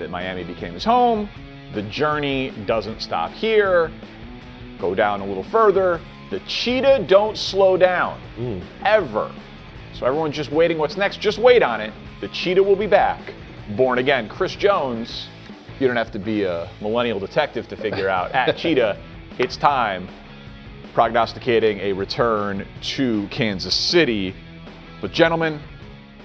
that Miami became his home. The journey doesn't stop here. Go down a little further. The cheetah don't slow down, ever. So everyone's just waiting what's next. Just wait on it. The cheetah will be back. Born again. Chris Jones, you don't have to be a millennial detective to figure out. At Cheetah, it's time. Prognosticating a return to Kansas City. But gentlemen,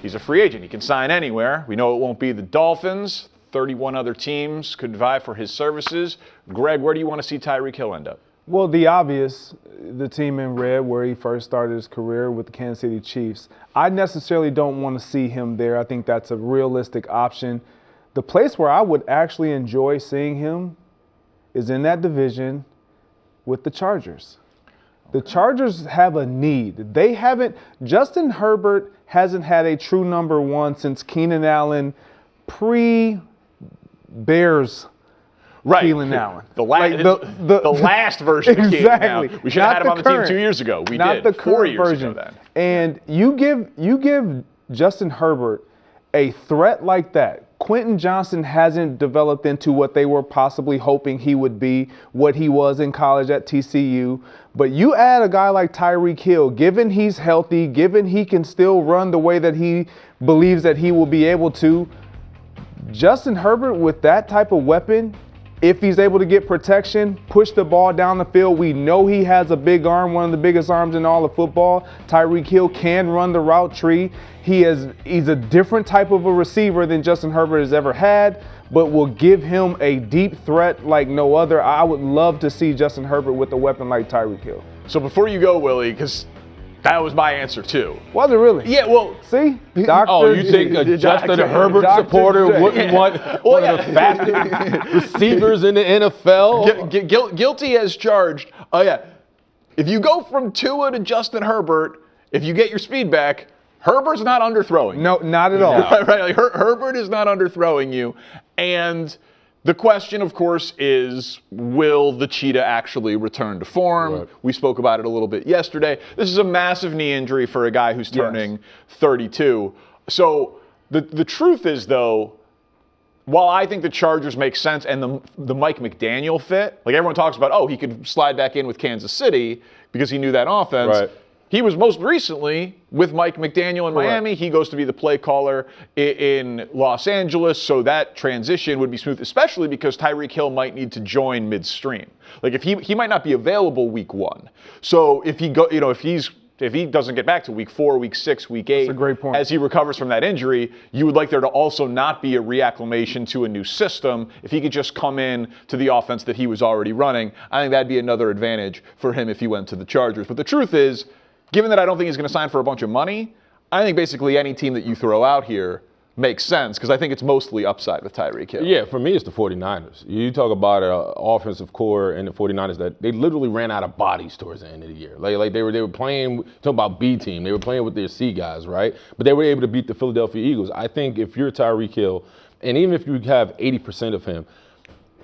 he's a free agent. He can sign anywhere. We know it won't be the Dolphins. 31 other teams could vie for his services. Greg, where do you want to see Tyreek Hill end up? Well, the obvious, the team in red where he first started his career with the Kansas City Chiefs. I necessarily don't want to see him there. I think that's a realistic option. The place where I would actually enjoy seeing him is in that division with the Chargers. The Chargers have a need. They haven't, Justin Herbert hasn't had a true number one since Keenan Allen pre-Bears. Right. Keenan Allen. The last version of Keenan Allen. We should have had him on the team 2 years ago. We not did. The 4 years version. ago then. And you give Justin Herbert a threat like that. Quentin Johnson hasn't developed into what they were possibly hoping he would be, what he was in college at TCU. But you add a guy like Tyreek Hill, given he's healthy, given he can still run the way that he believes that he will be able to, Justin Herbert with that type of weapon, if he's able to get protection, push the ball down the field, we know he has a big arm, one of the biggest arms in all of football. Tyreek Hill can run the route tree. He's a different type of a receiver than Justin Herbert has ever had, but will give him a deep threat like no other. I would love to see Justin Herbert with a weapon like Tyreek Hill. So before you go, Willie, because that was my answer too. Was it really? Yeah, well. See? Oh, you think a Justin Herbert supporter wouldn't want one of the fastest receivers in the NFL? Guilty as charged. Oh, yeah. If you go from Tua to Justin Herbert, if you get your speed back, Herbert's not underthrowing. No, not at all. Right? Like Herbert is not underthrowing you. And the question, of course, is will the cheetah actually return to form? Right. We spoke about it a little bit yesterday. This is a massive knee injury for a guy who's turning 32. So the truth is, though, while I think the Chargers make sense and the Mike McDaniel fit, like everyone talks about, oh, he could slide back in with Kansas City because he knew that offense. Right. He was most recently with Mike McDaniel in Miami. He goes to be the play caller in Los Angeles, so that transition would be smooth, especially because Tyreek Hill might need to join midstream. Like if he might not be available week 1. So if he doesn't get back to week 4, week 6, week 8, that's a great point. As he recovers from that injury, you would like there to also not be a reacclimation to a new system. If he could just come in to the offense that he was already running, I think that'd be another advantage for him if he went to the Chargers. But the truth is, given that I don't think he's going to sign for a bunch of money, I think basically any team that you throw out here makes sense because I think it's mostly upside with Tyreek Hill. Yeah, for me, it's the 49ers. You talk about an offensive core in the 49ers that they literally ran out of bodies towards the end of the year. Like they were playing, talking about B team, they were playing with their C guys, right? But they were able to beat the Philadelphia Eagles. I think if you're Tyreek Hill, and even if you have 80% of him,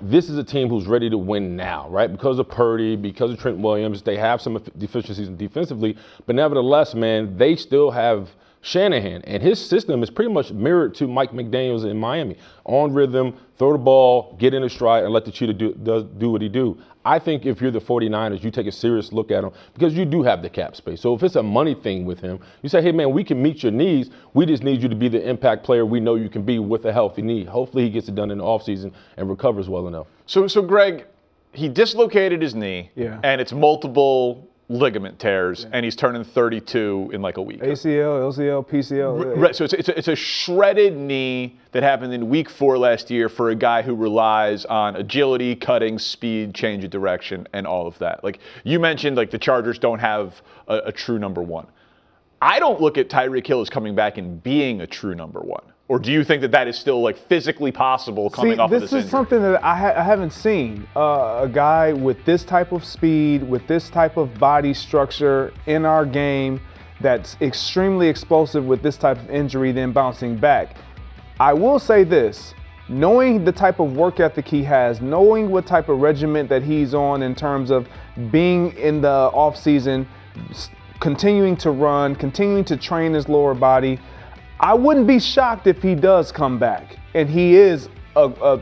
this is a team who's ready to win now, right? Because of Purdy, because of Trent Williams, they have some deficiencies defensively, but nevertheless, man, they still have Shanahan, and his system is pretty much mirrored to Mike McDaniel's in Miami. On rhythm, throw the ball, get in a stride, and let the cheetah do what he do. I think if you're the 49ers, you take a serious look at him because you do have the cap space. So if it's a money thing with him, you say, hey, man, we can meet your needs. We just need you to be the impact player we know you can be with a healthy knee. Hopefully he gets it done in the offseason and recovers well enough. So Greg, he dislocated his knee, and it's multiple ligament tears, and he's turning 32 in like a week. ACL, LCL, PCL. Right, so it's a shredded knee that happened in week 4 last year for a guy who relies on agility, cutting, speed, change of direction, and all of that. Like you mentioned, like the Chargers don't have a true number 1. I don't look at Tyreek Hill as coming back and being a true number 1. Or do you think that is still like physically possible coming off of this injury? This is something that I haven't seen. A guy with this type of speed, with this type of body structure in our game that's extremely explosive with this type of injury, then bouncing back. I will say this, knowing the type of work ethic he has, knowing what type of regiment that he's on in terms of being in the offseason, continuing to run, continuing to train his lower body, I wouldn't be shocked if he does come back and he is a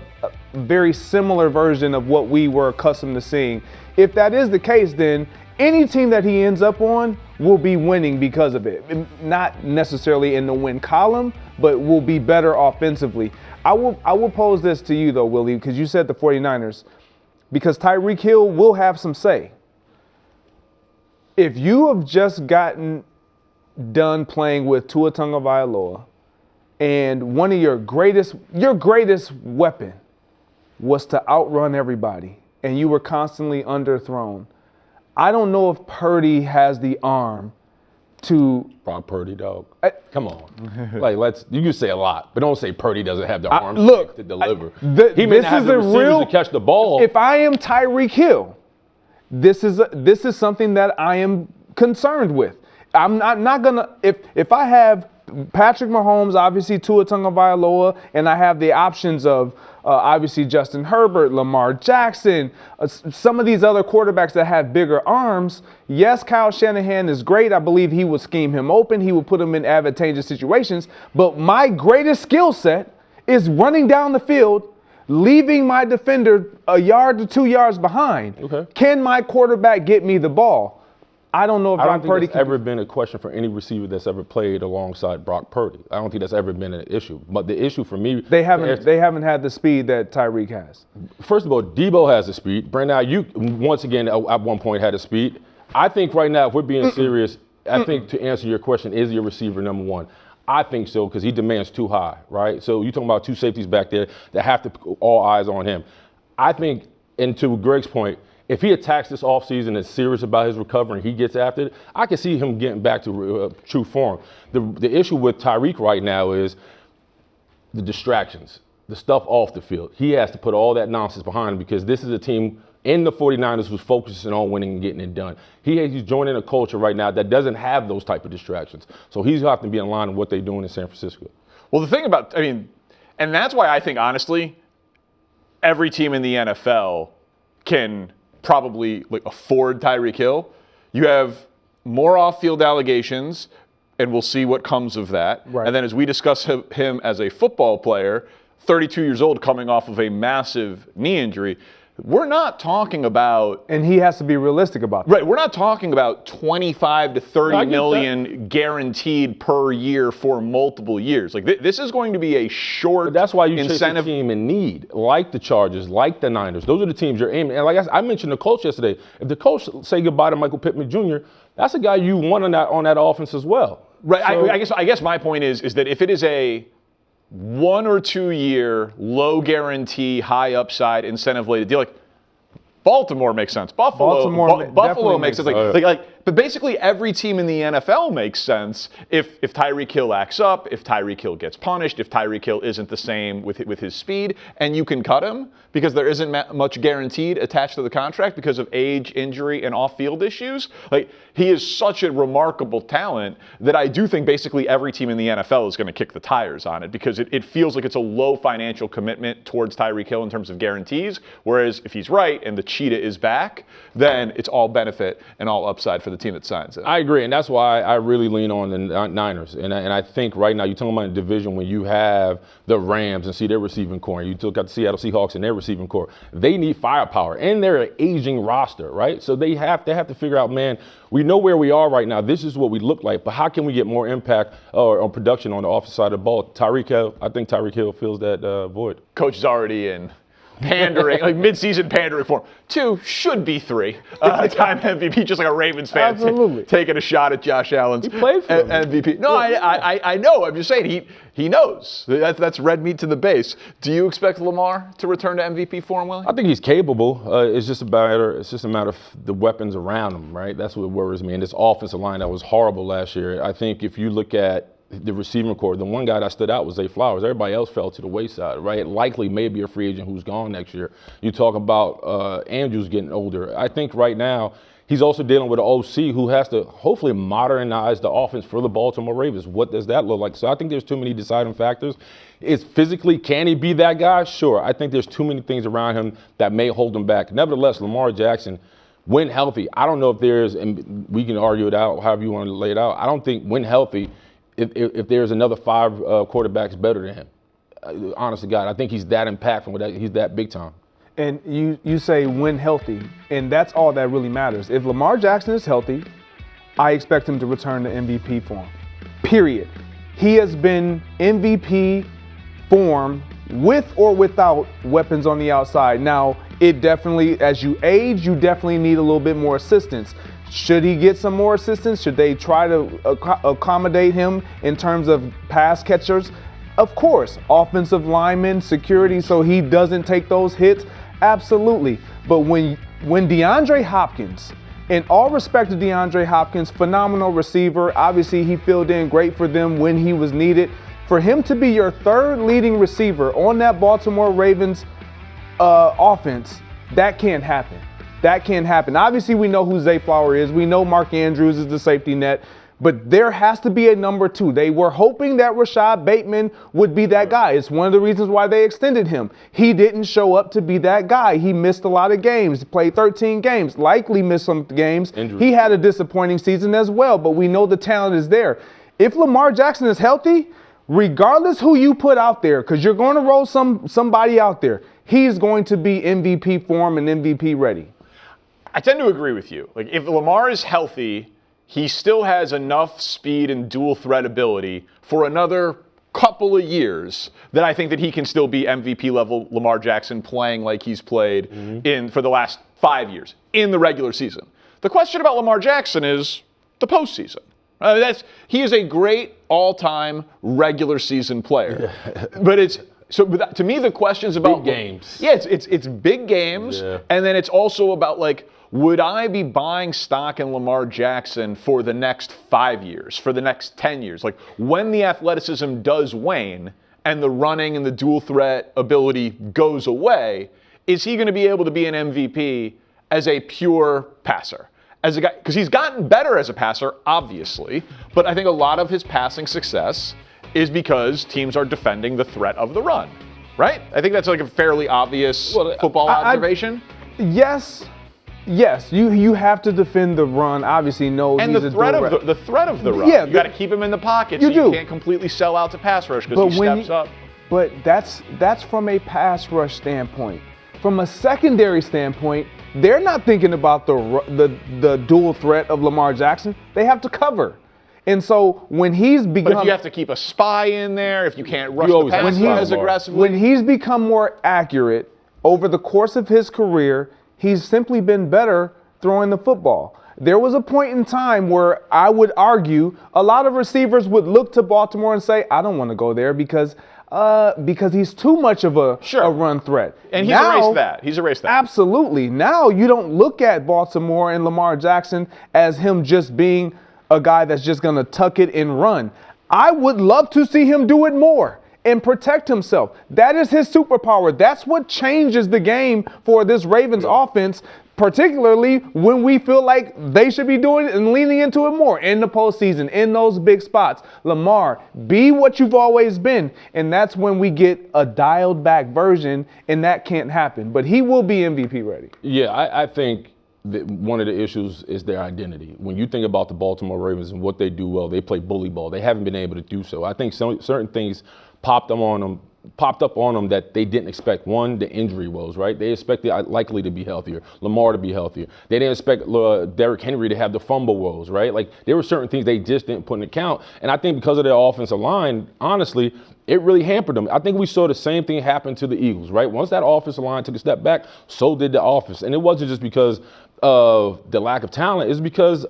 very similar version of what we were accustomed to seeing. If that is the case, then any team that he ends up on will be winning because of it. Not necessarily in the win column, but will be better offensively. I will pose this to you though, Willie, because you said the 49ers, because Tyreek Hill will have some say. If you have just gotten done playing with Tua Tagovailoa, and one of your greatest weapon was to outrun everybody, and you were constantly underthrown, I don't know if Purdy has the arm to. Brock Purdy, dog. Come on. You can say a lot, but don't say Purdy doesn't have the arms to deliver. He may not have the receivers to catch the ball. If I am Tyreek Hill, this is something that I am concerned with. I'm not gonna if I have Patrick Mahomes, obviously Tua Tagovailoa, and I have the options of obviously Justin Herbert, Lamar Jackson, some of these other quarterbacks that have bigger arms. Yes, Kyle Shanahan is great. I believe he would scheme him open. He would put him in advantageous situations. But my greatest skill set is running down the field, leaving my defender a yard to 2 yards behind. Okay. Can my quarterback get me the ball? I don't know if Brock Purdy has ever been a question for any receiver that's ever played alongside Brock Purdy. I don't think that's ever been an issue. But the issue for me, they haven't had the speed that Tyreek has. First of all, Debo has the speed. Brandon, you once again at one point had the speed. I think right now, if we're being serious, I think to answer your question, is your receiver number one? I think so, because he demands too high, right? So you're talking about two safeties back there that have to put all eyes on him. I think, and to Greg's point, if he attacks this offseason and is serious about his recovery and he gets after it, I can see him getting back to true form. The issue with Tyreek right now is the distractions, the stuff off the field. He has to put all that nonsense behind him, because this is a team in the 49ers who's focusing on winning and getting it done. He's joining a culture right now that doesn't have those type of distractions. So he's going to have to be in line with what they're doing in San Francisco. Well, the thing about, and that's why I think, honestly, every team in the NFL can probably afford Tyreek Hill. You have more off-field allegations, and we'll see what comes of that. Right. And then as we discuss him as a football player, 32 years old, coming off of a massive knee injury, we're not talking about. And he has to be realistic about that. Right. We're not talking about 25 to 30 million guaranteed per year for multiple years. This is going to be a short but that's why you incentive. Chase a team in need, like the Chargers, like the Niners. Those are the teams you're aiming. And like I mentioned the coach yesterday. If the coach say goodbye to Michael Pittman Jr., that's a guy you want on that offense as well. Right. So, I guess my point is that if it is a 1 or 2 year, low guarantee, high upside, incentive-laden deal, Baltimore makes sense. Buffalo makes sense. But basically every team in the NFL makes sense if Tyreek Hill acts up, if Tyreek Hill gets punished, if Tyreek Hill isn't the same with his speed, and you can cut him because there isn't much guaranteed attached to the contract because of age, injury, and off-field issues. He is such a remarkable talent that I do think basically every team in the NFL is going to kick the tires on it, because it feels like it's a low financial commitment towards Tyreek Hill in terms of guarantees, whereas if he's right and the cheetah is back, then it's all benefit and all upside for the team that signs it. I agree, and that's why I really lean on the Niners. And I think right now, you're talking about a division when you have the Rams and see their receiving core, and you took out the Seattle Seahawks and their receiving core. They need firepower, and they're an aging roster, right? So they have to figure out, man, we know where we are right now. This is what we look like, but how can we get more impact on production on the offensive side of the ball? I think Tyreek Hill fills that void. Coach is already in pandering, mid-season pandering form. 2, should be 3. Time MVP, just like a Ravens fan. Absolutely. Taking a shot at Josh Allen's He played for MVP. No, I know. I'm just saying he knows. That's red meat to the base. Do you expect Lamar to return to MVP form, Willie? I think he's capable. It's just a matter of the weapons around him, right? That's what worries me. And this offensive line that was horrible last year. I think if you look at the receiving core, the one guy that stood out was Zay Flowers. Everybody else fell to the wayside, right? Likely maybe a free agent who's gone next year. You talk about Andrews getting older. I think right now he's also dealing with an OC who has to hopefully modernize the offense for the Baltimore Ravens. What does that look like? So I think there's too many deciding factors. Can he be that guy? Sure. I think there's too many things around him that may hold him back. Nevertheless, Lamar Jackson, when healthy, I don't know if there's, and we can argue it out however you want to lay it out, I don't think when healthy, if there's another 5 quarterbacks better than him. honest to God, I think he's that impactful. He's that big time. And you say when healthy, and that's all that really matters. If Lamar Jackson is healthy, I expect him to return to MVP form. Period. He has been MVP form with or without weapons on the outside. Now, it definitely, as you age, you definitely need a little bit more assistance. Should he get some more assistance? Should they try to accommodate him in terms of pass catchers? Of course. Offensive linemen, security, so he doesn't take those hits? Absolutely. But when DeAndre Hopkins, in all respect to DeAndre Hopkins, phenomenal receiver. Obviously, he filled in great for them when he was needed. For him to be your third leading receiver on that Baltimore Ravens offense, that can't happen. That can't happen. Obviously, we know who Zay Flower is. We know Mark Andrews is the safety net. But there has to be a number two. They were hoping that Rashad Bateman would be that guy. It's one of the reasons why they extended him. He didn't show up to be that guy. He missed a lot of games, played 13 games, likely missed some games. Injury. He had a disappointing season as well, but we know the talent is there. If Lamar Jackson is healthy, regardless who you put out there, because you're going to roll somebody out there, he's going to be MVP form and MVP ready. I tend to agree with you. Like, if Lamar is healthy, he still has enough speed and dual threat ability for another couple of years that I think that he can still be MVP level Lamar Jackson playing like he's played for the last 5 years in the regular season. The question about Lamar Jackson is the postseason. He is a great all-time regular season player, but to me the question's about big games. Yeah, it's big games, and then it's also about like, would I be buying stock in Lamar Jackson for the next 5 years, for the next 10 years? Like, when the athleticism does wane and the running and the dual threat ability goes away, is he going to be able to be an MVP as a pure passer? As a guy, because he's gotten better as a passer, obviously, but I think a lot of his passing success is because teams are defending the threat of the run, right? I think that's like a fairly obvious football observation. Yes, you have to defend the run. Obviously, no. And the threat of the run. Yeah, you got to keep him in the pocket, you can't completely sell out to pass rush because he steps up. But that's from a pass rush standpoint. From a secondary standpoint, they're not thinking about the dual threat of Lamar Jackson. They have to cover. And so when he's become, but if you have to keep a spy in there, if you can't rush the pass as aggressively, when he's become more accurate over the course of his career, he's simply been better throwing the football. There was a point in time where I would argue a lot of receivers would look to Baltimore and say, I don't want to go there because he's too much of a run threat. And he's erased that. Absolutely. Now you don't look at Baltimore and Lamar Jackson as him just being a guy that's just going to tuck it and run. I would love to see him do it more and protect himself. That is his superpower. That's what changes the game for this Ravens offense, particularly when we feel like they should be doing it and leaning into it more in the postseason, in those big spots. Lamar, be what you've always been. And that's when we get a dialed back version, and that can't happen. But he will be MVP ready. Yeah, I think one of the issues is their identity. When you think about the Baltimore Ravens and what they do well, they play bully ball. They haven't been able to do so. I think certain things popped up on them that they didn't expect. One, the injury woes, right? They expected likely to be healthier, Lamar to be healthier. They didn't expect Derrick Henry to have the fumble woes, right? Like, there were certain things they just didn't put in account. And I think because of their offensive line, honestly, it really hampered them. I think we saw the same thing happen to the Eagles, right? Once that offensive line took a step back, so did the offense. And it wasn't just because of the lack of talent, is because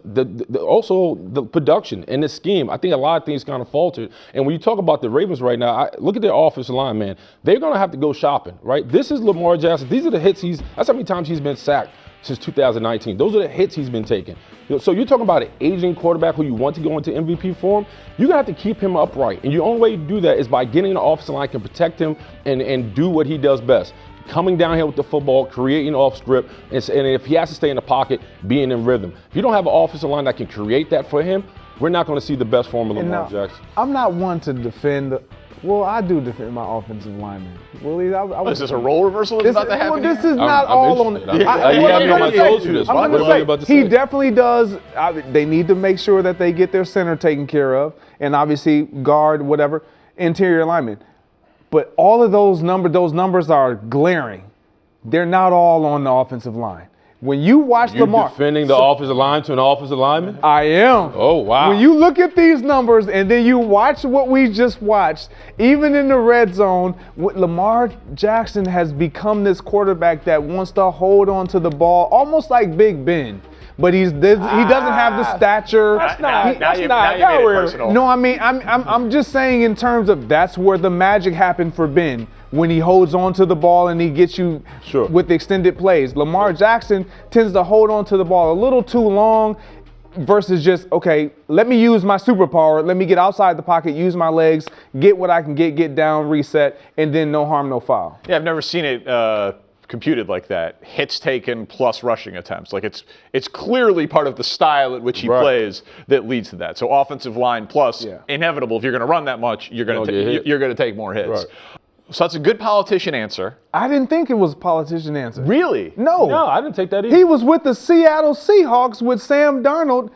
also the production and the scheme. I think a lot of things kind of faltered. And when you talk about the Ravens right now, look at their offensive line, man. They're going to have to go shopping, right? This is Lamar Jackson. These are the hits that's how many times he's been sacked since 2019. Those are the hits he's been taking. So you're talking about an aging quarterback who you want to go into MVP form. You're going to have to keep him upright. And the only way to do that is by getting the offensive line can protect him and do what he does best. Coming down here with the football, creating off script, and if he has to stay in the pocket, being in rhythm. If you don't have an offensive line that can create that for him, we're not going to see the best form of Lamar Jackson. I'm not one to defend I do defend my offensive lineman. Willie, is this a role reversal that's about to happen? This is not all on. You have me on my toes for this. I'm going to say he definitely does. They need to make sure that they get their center taken care of, and obviously guard whatever interior lineman. But all of those numbers are glaring. They're not all on the offensive line. When you watch You're Lamar. defending the offensive line to an offensive lineman? I am. Oh, wow. When you look at these numbers and then you watch what we just watched, even in the red zone, Lamar Jackson has become this quarterback that wants to hold on to the ball, almost like Big Ben. But he doesn't have the stature. Now you made it personal. No, I mean, I'm just saying in terms of that's where the magic happened for Ben. When he holds on to the ball and he gets you with extended plays. Lamar Jackson tends to hold on to the ball a little too long versus just, okay, let me use my superpower. Let me get outside the pocket, use my legs, get what I can get down, reset, and then no harm, no foul. Yeah, I've never seen it computed like that. Hits taken plus rushing attempts. Like it's clearly part of the style at which he plays that leads to that. So offensive line plus inevitable. If you're going to run that much, you're going to take more hits. Right. So that's a good politician answer. I didn't think it was a politician answer. Really? No, I didn't take that either. He was with the Seattle Seahawks with Sam Darnold.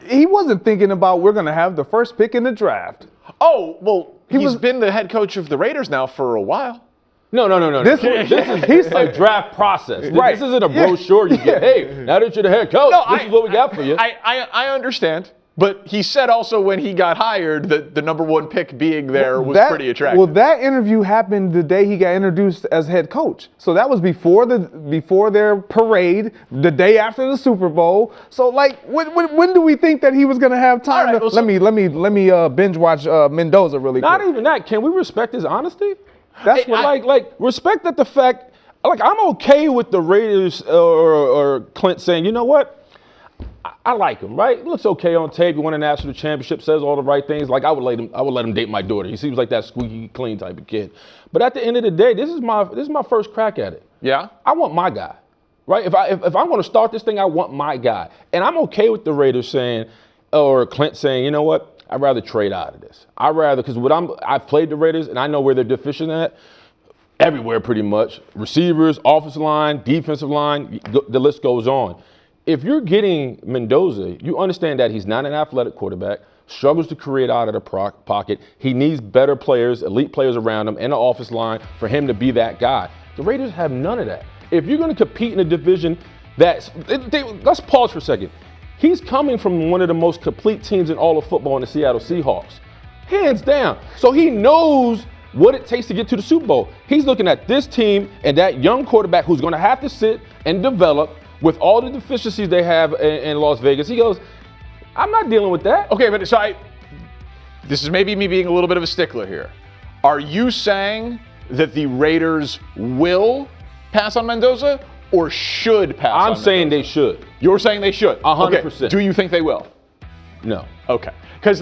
He wasn't thinking about we're going to have the first pick in the draft. Oh, well, he's been the head coach of the Raiders now for a while. No. This is a draft process. Right. This isn't a brochure you get. Hey, now that you're the head coach, this is what we got for you. I understand. But he said also when he got hired that the number one pick being there was pretty attractive. Well, that interview happened the day he got introduced as head coach. So that was before their parade, the day after the Super Bowl. So like, when do we think that he was going to have time? Let me binge watch Mendoza really quick. Not even that. Can we respect his honesty? That's what respect that the fact. Like, I'm okay with the Raiders or Clint saying, you know what? I like him, right? He looks okay on tape. He won a national championship, says all the right things. Like, I would let him date my daughter. He seems like that squeaky clean type of kid. But at the end of the day, this is my first crack at it. Yeah. I want my guy, right? If I'm going to start this thing, I want my guy. And I'm okay with the Raiders saying, or Clint saying, you know what? I'd rather trade out of this. Because I've played the Raiders and I know where they're deficient at. Everywhere pretty much. Receivers, offensive line, defensive line, the list goes on. If you're getting Mendoza, you understand that he's not an athletic quarterback, struggles to create out of the pocket. He needs better players, elite players around him, and an offense line for him to be that guy. The Raiders have none of that. If you're going to compete in a division let's pause for a second. He's coming from one of the most complete teams in all of football in the Seattle Seahawks. Hands down. So he knows what it takes to get to the Super Bowl. He's looking at this team and that young quarterback who's going to have to sit and develop with all the deficiencies they have in Las Vegas. He goes, I'm not dealing with that. Okay, but this is maybe me being a little bit of a stickler here. Are you saying that the Raiders will pass on Mendoza or should pass on Mendoza? I'm saying they should. You're saying they should? 100%. Okay. Do you think they will? No. Okay. Because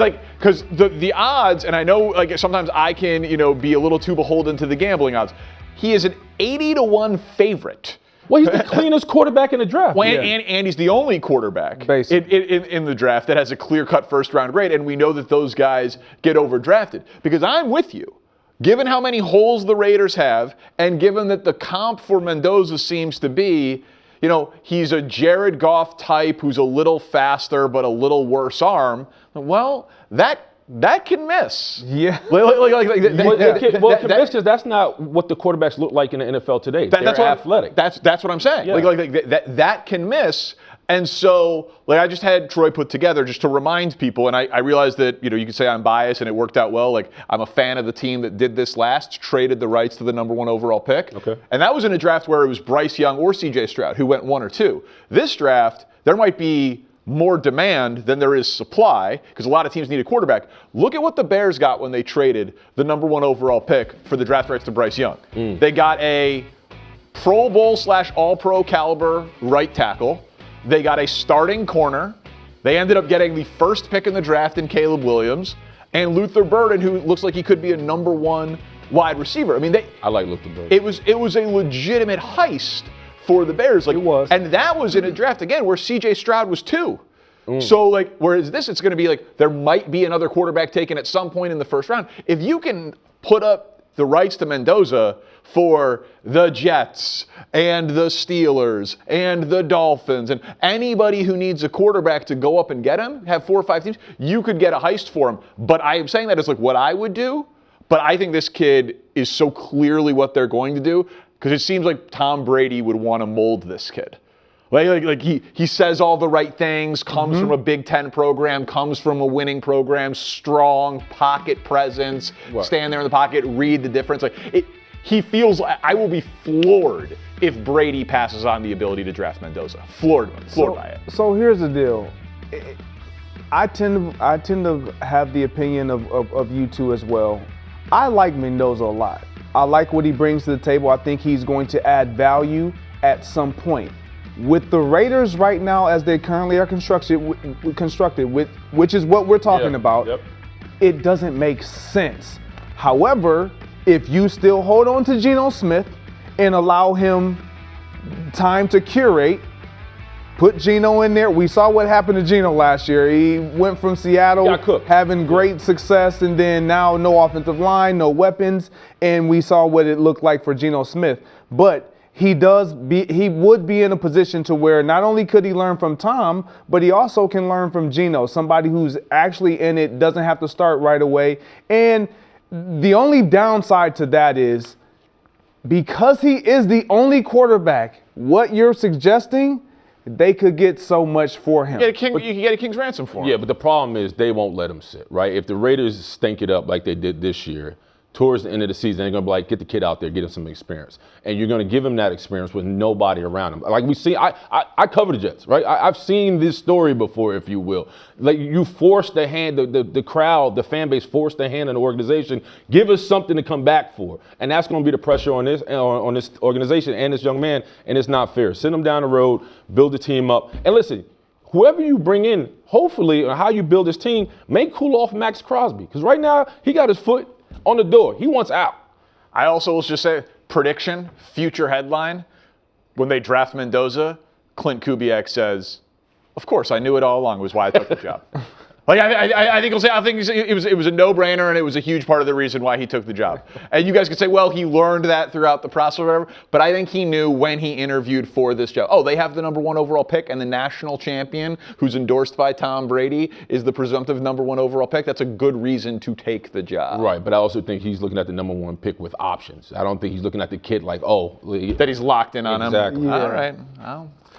the odds, and I know like sometimes I can be a little too beholden to the gambling odds. He is an 80-1 favorite. Well, he's the cleanest quarterback in the draft. Well, and he's the only quarterback in the draft that has a clear-cut first-round grade, and we know that those guys get overdrafted. Because I'm with you. Given how many holes the Raiders have, and given that the comp for Mendoza seems to be, he's a Jared Goff type who's a little faster but a little worse arm, well, that can miss. Yeah. Well, can miss because that's not what the quarterbacks look like in the NFL today. They're athletic. That's what I'm saying. Yeah. That can miss. And so, I just had Troy put together just to remind people, and I realized that, you could say I'm biased and it worked out well. Like, I'm a fan of the team that did this last, traded the rights to the number 1 overall pick. Okay. And that was in a draft where it was Bryce Young or C.J. Stroud who went 1 or 2. This draft, there might be more demand than there is supply because a lot of teams need a quarterback. Look at what the Bears got when they traded the number 1 overall pick for the draft rights to Bryce Young. They got a Pro Bowl / All-Pro caliber right tackle. They got a starting corner. They ended up getting the first pick in the draft in Caleb Williams and Luther Burden, who looks like he could be a number 1 wide receiver. I mean, I like Luther Burden. It was a legitimate heist for the Bears. It was. And that was in a draft, again, where C.J. Stroud was 2. So, whereas this, it's going to be there might be another quarterback taken at some point in the first round. If you can put up the rights to Mendoza for the Jets and the Steelers and the Dolphins and anybody who needs a quarterback to go up and get him, have 4 or 5 teams, you could get a heist for him. But I am saying that as what I would do. But I think this kid is so clearly what they're going to do because it seems like Tom Brady would want to mold this kid. Like he says all the right things, comes from a Big Ten program, comes from a winning program, strong pocket presence, stand there in the pocket, read the difference. He feels, I will be floored if Brady passes on the ability to draft Mendoza. Floored by it. So here's the deal. I tend to have the opinion of you two as well. I like Mendoza a lot. I like what he brings to the table. I think he's going to add value at some point. With the Raiders right now, as they currently are constructed, which is what we're talking about, it doesn't make sense. However, if you still hold on to Geno Smith and allow him time to curate, put Geno in there. We saw what happened to Geno last year. He went from Seattle having great success, and then now no offensive line, no weapons, and we saw what it looked like for Geno Smith. But he would be in a position to where not only could he learn from Tom, but he also can learn from Geno, somebody who's actually in it, doesn't have to start right away. And the only downside to that is because he is the only quarterback, what you're suggesting, they could get so much for him. You can get a king's ransom for him. Yeah, but the problem is they won't let him sit, right? If the Raiders stink it up like they did this year, towards the end of the season, they're going to be like, get the kid out there, get him some experience. And you're going to give him that experience with nobody around him. Like we see, I cover the Jets, right? I've seen this story before, if you will. Like you force the hand, the crowd, the fan base force the hand in the organization, give us something to come back for. And that's going to be the pressure on this organization and this young man, and it's not fair. Send him down the road, build the team up. And listen, whoever you bring in, hopefully, or how you build this team, may cool off Max Crosby. Because right now, he got his foot on the door. He wants out. I also will just say, prediction, future headline, when they draft Mendoza, Clint Kubiak says, of course, I knew it all along was why I took the job. Like I think he'll say, I think it was a no-brainer, and it was a huge part of the reason why he took the job. And you guys could say, well, he learned that throughout the process or whatever, but I think he knew when he interviewed for this job. Oh, they have the #1 overall pick, and the national champion, who's endorsed by Tom Brady, is the presumptive #1 overall pick. That's a good reason to take the job. Right, but I also think he's looking at the #1 pick with options. I don't think he's looking at the kid like, oh, that he's locked in on him. Exactly. All right. Well,